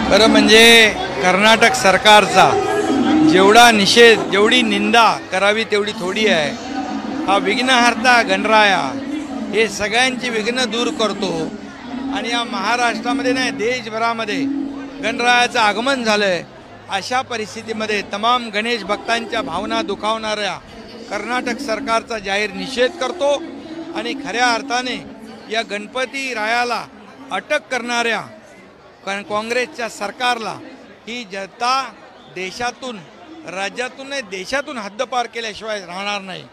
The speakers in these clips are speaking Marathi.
खरं म्हणजे कर्नाटक सरकारचा जेवढा निषेध, जेवढी निंदा करावी तेवढी थोडी आहे। हा विघ्नहर्ता गणराया हे सगळ्यांची विघ्न दूर करतो आणि या महाराष्ट्रामध्ये नाही देशभरामध्ये गणरायाचं आगमन झालंय। अशा परिस्थितीमध्ये तमाम गणेश भक्तांच्या भावना दुखावणाऱ्या कर्नाटक सरकारचा जाहीर निषेध करतो आणि खऱ्या अर्थाने या गणपती रायाला अटक करणाऱ्या काँग्रेसच्या सरकारला ही जनता देशातून, राज्यातून नाही देशातून हद्दपार केल्याशिवाय राहणार नाही,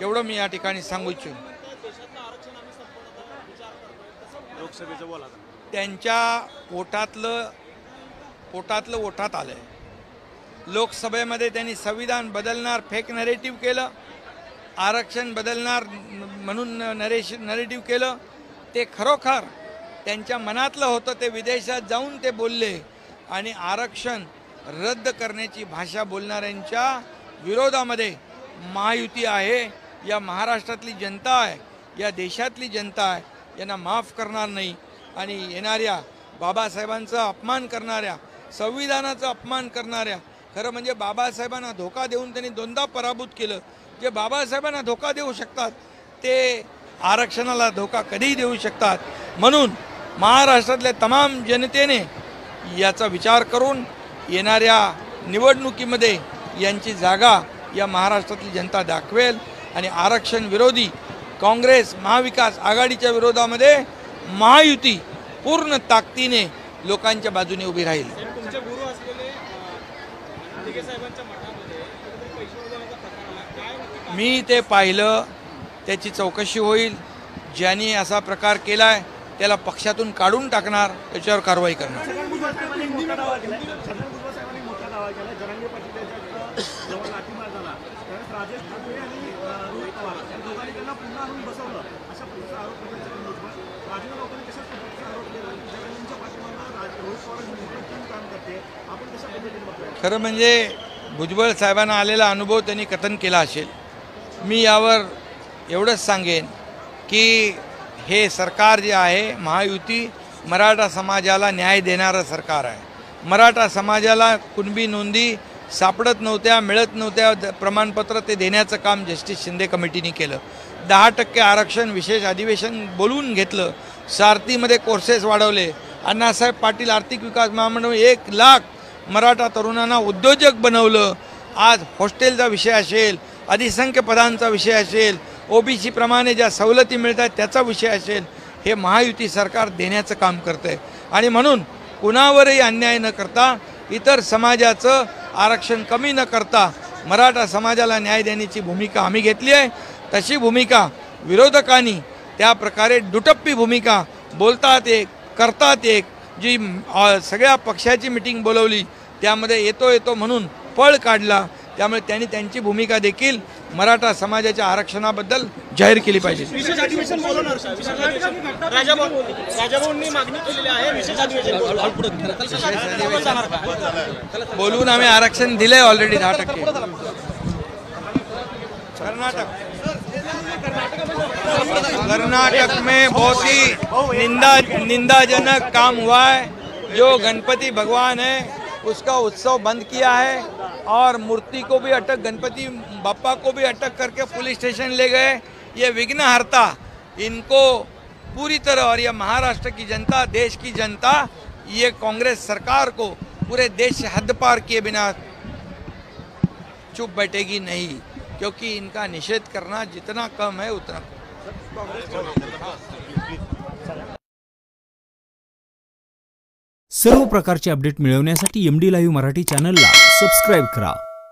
एवढं मी या ठिकाणी सांगू इच्छितो। त्यांच्या पोटातलं ओठात आलंय। लोकसभेमध्ये त्यांनी संविधान बदलणार फेक नरेटिव्ह केलं, आरक्षण बदलणार म्हणून नरेटिव्ह केलं। ते खरोखर त्यांच्या मनातलं होतं, ते विदेशात जाऊन ते बोलले आणि आरक्षण रद्द करण्याची भाषा बोलणाऱ्यांच्या विरोधामध्ये महायुती आहे। या महाराष्ट्रातली जनता आहे, या देशातली जनता आहे, यांना माफ करणार नाही आणि येणाऱ्या बाबासाहेबांचा अपमान करणाऱ्या, संविधानाचा अपमान करणाऱ्या, खरं म्हणजे बाबासाहेबांना धोका देऊन त्यांनी दोनदा पराभूत केलं। जे बाबासाहेबांना धोका देऊ शकतात ते आरक्षणाला धोका कधीही देऊ शकतात। म्हणून महाराष्ट्रातल्या तमाम जनतेने याचा विचार करून येणाऱ्या निवडणुकीमध्ये यांची जागा या महाराष्ट्रातली जनता दाखवेल आणि आरक्षण विरोधी काँग्रेस महाविकास आघाडीच्या विरोधामध्ये महायुती पूर्ण ताकदीने लोकांच्या बाजूने उभी राहील। मी ते पाहिलं, त्याची चौकशी होईल। ज्यांनी असा प्रकार केलाय त्याला पक्षातून काढून टाकणार, त्याच्यावर कारवाई करणार। खरं म्हणजे भुजबळ साहेबांना आलेला अनुभव त्यांनी कथन केला असेल। मी यावर एवढंच सांगेन की हे सरकार जे आहे महायुती मराठा समाजाला न्याय देणारं सरकार आहे। मराठा समाजाला कुणबी नोंदी सापडत नव्हत्या, मिळत नव्हत्या, प्रमाणपत्र ते देण्याचं काम जस्टिस शिंदे कमिटीने केलं। 10% आरक्षण विशेष अधिवेशन बोलवून घेतलं, सारथीमध्ये कोर्सेस वाढवले, अण्णासाहेब पाटील आर्थिक विकास महामंडळ 1 लाख मराठा तरुणांना उद्योजक बनवलं। आज हॉस्टेलचा विषय असेल, अधिसंख्य पदांचा विषय असेल, ओबीसी प्रमाणे ज्या सवलती मिळतात त्याचा विषय असेल, हे महायुती सरकार देण्याचं काम करतंय आणि म्हणून कुणावरही अन्याय न करता, इतर समाजाचं आरक्षण कमी न करता मराठा समाजाला न्याय देण्याची भूमिका आम्ही घेतली आहे। तशी भूमिका विरोधकांनी त्या प्रकारे दुटप्पी भूमिका, बोलतात एक करतात एक, जी सगळ्या पक्षाची मीटिंग बोलवली त्यामध्ये येतो म्हणून पळ काढला। त्यामुळे त्यांनी त्यांची भूमिका देखील मराठा समाजाच्या आरक्षणाबद्दल जाहीर केली पाहिजे। बोलून आम्ही आरक्षण दिले ऑलरेडी 10%। कर्नाटक में बहुत ही निंदाजनक काम हुआ है। जो गणपति भगवान है उसका उत्सव बंद किया है और मूर्ति को भी अटक, गणपति बाप्पा को भी अटक करके पुलिस स्टेशन ले गए। ये विघ्नहर्ता, इनको पूरी तरह, और ये महाराष्ट्र की जनता, देश की जनता, ये कांग्रेस सरकार को पूरे देश से हद पार किए बिना चुप बैठेगी नहीं, क्योंकि इनका निषेध करना जितना कम है उतना। सर्व प्रकारचे अपडेट मिळवण्यासाठी MD लाईव्ह मराठी चॅनलला सबस्क्राइब करा।